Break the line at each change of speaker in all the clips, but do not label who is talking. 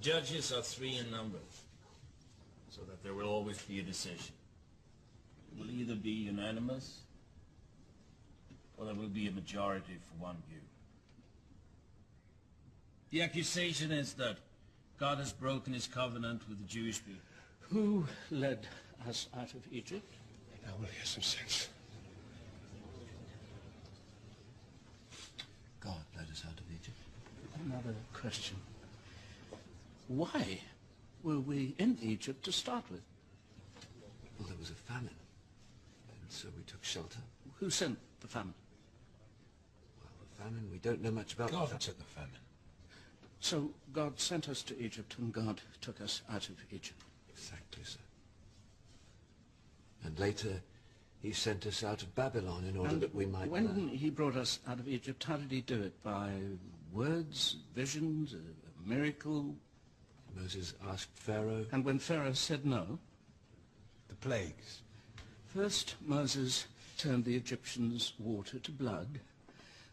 Judges are 3 in number, so that there will always be a decision. It will either be unanimous, or there will be a majority for one view. The accusation is that God has broken his covenant with the Jewish people.
Who led us out of Egypt?
Now we'll hear some sense.
God led us out of Egypt.
Another question. Why were we in Egypt to start with?
Well, there was a famine, and so we took shelter.
Who sent the famine?
Well, the famine, we don't know much about.
God took the famine.
So God sent us to Egypt, and God took us out of Egypt.
Exactly, sir. And later, he sent us out of Babylon in order that we might
when
learn.
he brought us out of Egypt, how did he do it? By words, visions, a miracle?
Moses asked Pharaoh.
And when Pharaoh said no?
The plagues.
First, Moses turned the Egyptians' water to blood.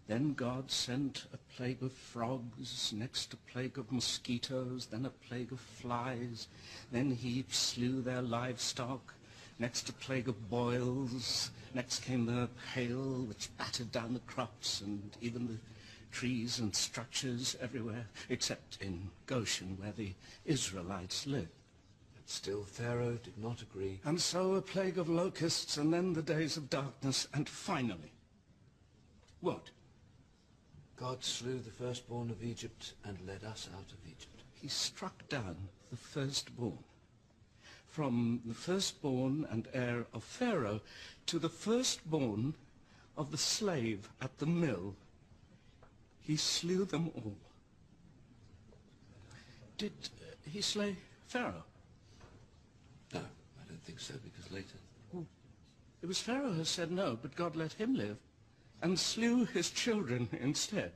Then God sent a plague of frogs, next a plague of mosquitoes, then a plague of flies. Then he slew their livestock, next a plague of boils. Next came the hail, which battered down the crops and even the trees and structures everywhere, except in Goshen, where the Israelites lived.
But still Pharaoh did not agree.
And so a plague of locusts, and then the days of darkness, and finally, what?
God slew the firstborn of Egypt and led us out of Egypt.
He struck down the firstborn. From the firstborn and heir of Pharaoh to the firstborn of the slave at the mill, he slew them all. Did he slay Pharaoh?
No, I don't think so, because later.
Well, it was Pharaoh who said no, but God let him live and slew his children instead.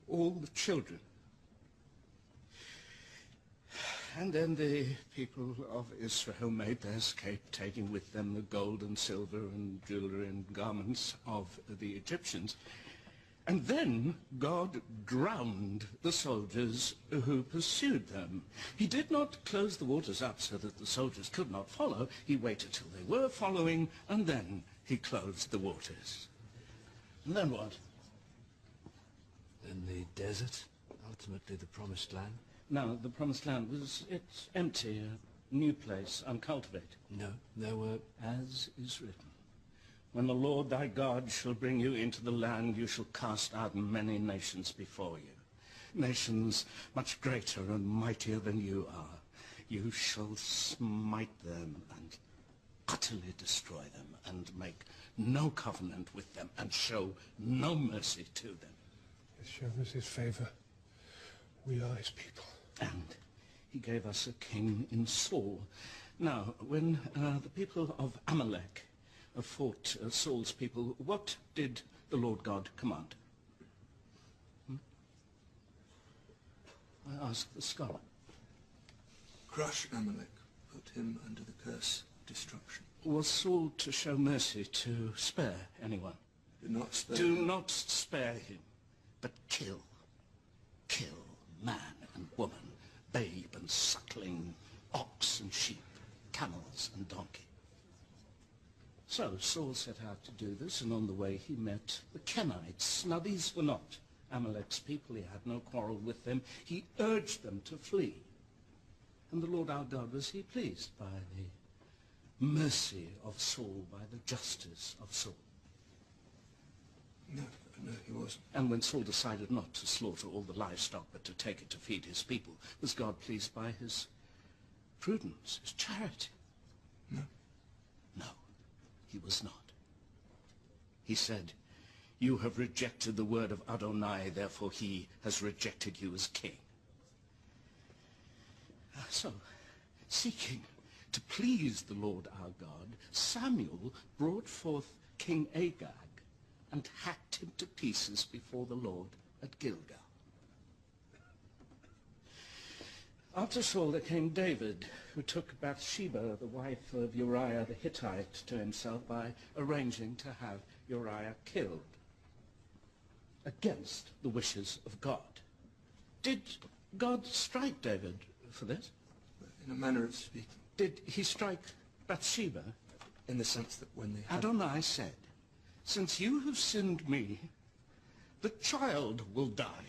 All the children. And then the people of Israel made their escape, taking with them the gold and silver and jewelry and garments of the Egyptians. And then God drowned the soldiers who pursued them. He did not close the waters up so that the soldiers could not follow. He waited till they were following, and then he closed the waters. And then what?
Then the desert, ultimately the promised land.
Now, the promised land it's empty, a new place, uncultivated.
No, there were.
As is written, when the Lord thy God shall bring you into the land, you shall cast out many nations before you. Nations much greater and mightier than you are. You shall smite them and utterly destroy them and make no covenant with them and show no mercy to them.
He has shown us his favor. We are his people.
And he gave us a king in Saul. Now, when the people of Amalek fought Saul's people, what did the Lord God command? I asked the scholar.
Crush Amalek, put him under the curse of destruction.
Was Saul to show mercy, to spare anyone?
Do not spare
Do
him.
not spare him, but kill. Kill man and woman, babe and suckling, ox and sheep, camels and donkey. So Saul set out to do this, and on the way he met the Kenites. Now these were not Amalek's people. He had no quarrel with them. He urged them to flee. And the Lord our God, was he pleased by the mercy of Saul, by the justice of Saul?
No, he wasn't.
And when Saul decided not to slaughter all the livestock, but to take it to feed his people, was God pleased by his prudence, his charity?
No.
No, he was not. He said, you have rejected the word of Adonai, therefore he has rejected you as king. So, seeking to please the Lord our God, Samuel brought forth King Agag and hacked him to pieces before the Lord at Gilgal. After Saul there came David, who took Bathsheba, the wife of Uriah the Hittite, to himself by arranging to have Uriah killed against the wishes of God. Did God strike David for this?
In a manner of speaking.
Did he strike Bathsheba?
In the sense that when they had...
Adonai said, since you have sinned me, the child will die.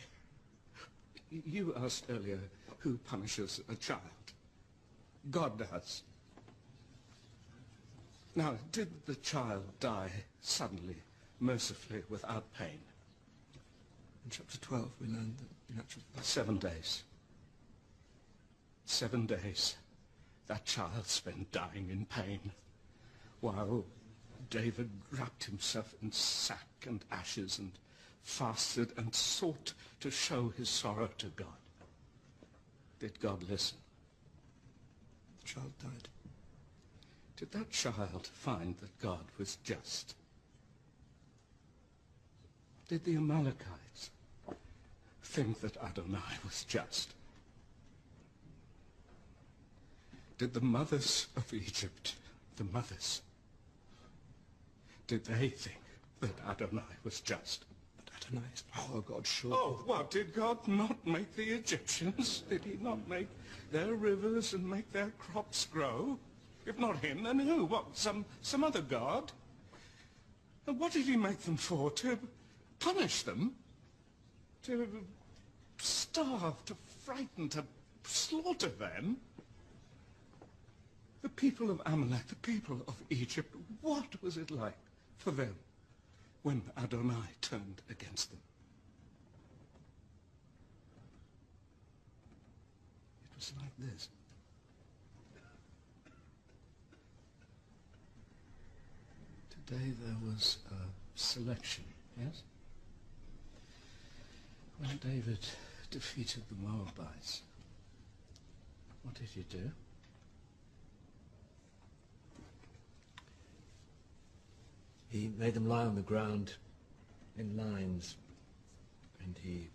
You asked earlier who punishes a child. God does. Now, did the child die suddenly, mercifully, without pain?
In chapter 12 we learned that in actual fact
7 days. 7 days that child spent dying in pain, while David wrapped himself in sack and ashes and fasted and sought to show his sorrow to God. Did God listen?
the child died.
Did that child find that God was just? Did the Amalekites think that Adonai was just? Did the mothers of Egypt, the mothers, did they think that Adonai was just?
But Adonai is our God, sure.
Oh, what, did God not make the Egyptians? Did he not make their rivers and make their crops grow? If not him, then who? What, some other God? And what did he make them for? To punish them? To starve, to frighten, to slaughter them? The people of Amalek, the people of Egypt, what was it like for them when Adonai turned against them? It was like this. Today there was a selection, yes? When David defeated the Moabites, what did he do?
He made them lie on the ground in lines, and he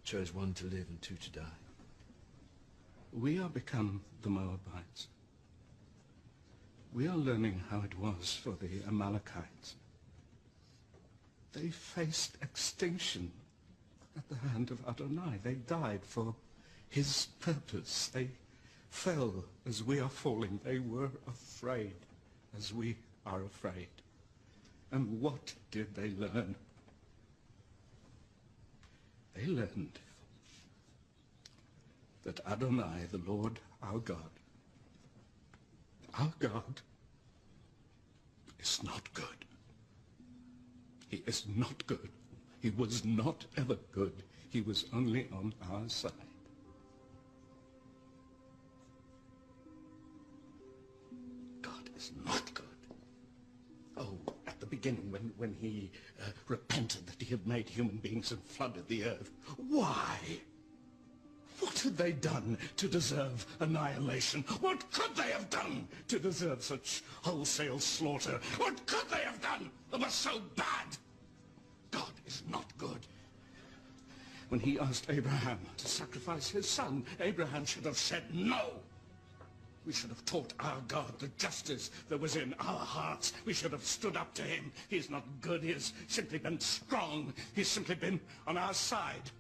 chose one to live and two to die.
We are become the Moabites. We are learning how it was for the Amalekites. They faced extinction at the hand of Adonai. They died for his purpose. They fell as we are falling. They were afraid as we are afraid. And what did they learn? They learned that Adonai, the Lord our God is not good. He is not good. He was not ever good. He was only on our side. God is not good. Oh, at the beginning when he repented that he had made human beings and flooded the earth. Why? What had they done to deserve annihilation? What could they have done to deserve such wholesale slaughter? What could they have done that was so bad? God is not good. When he asked Abraham to sacrifice his son, Abraham should have said no. We should have taught our God the justice that was in our hearts. We should have stood up to him. He's not good. He's simply been strong. He's simply been on our side.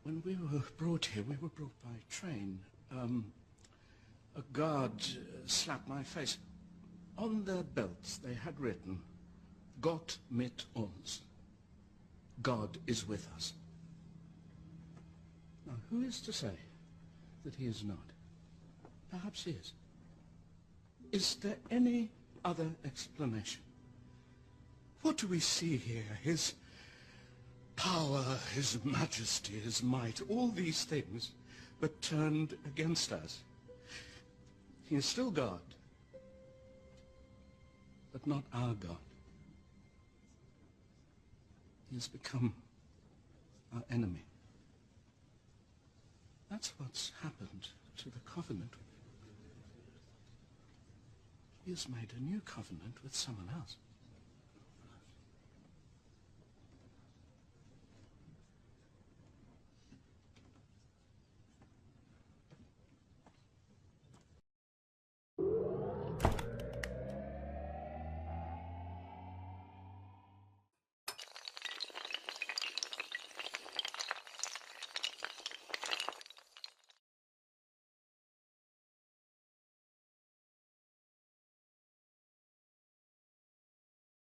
When we were brought here, we were brought by train. A guard slapped my face. On their belts, they had written, Gott mit uns. God is with us. Now, who is to say that he is not? Perhaps he is. Is there any other explanation? What do we see here? His power, his majesty, his might, all these things, but turned against us. He is still God, but not our God. He has become our enemy. That's what's happened to the covenant. He has made a new covenant with someone else.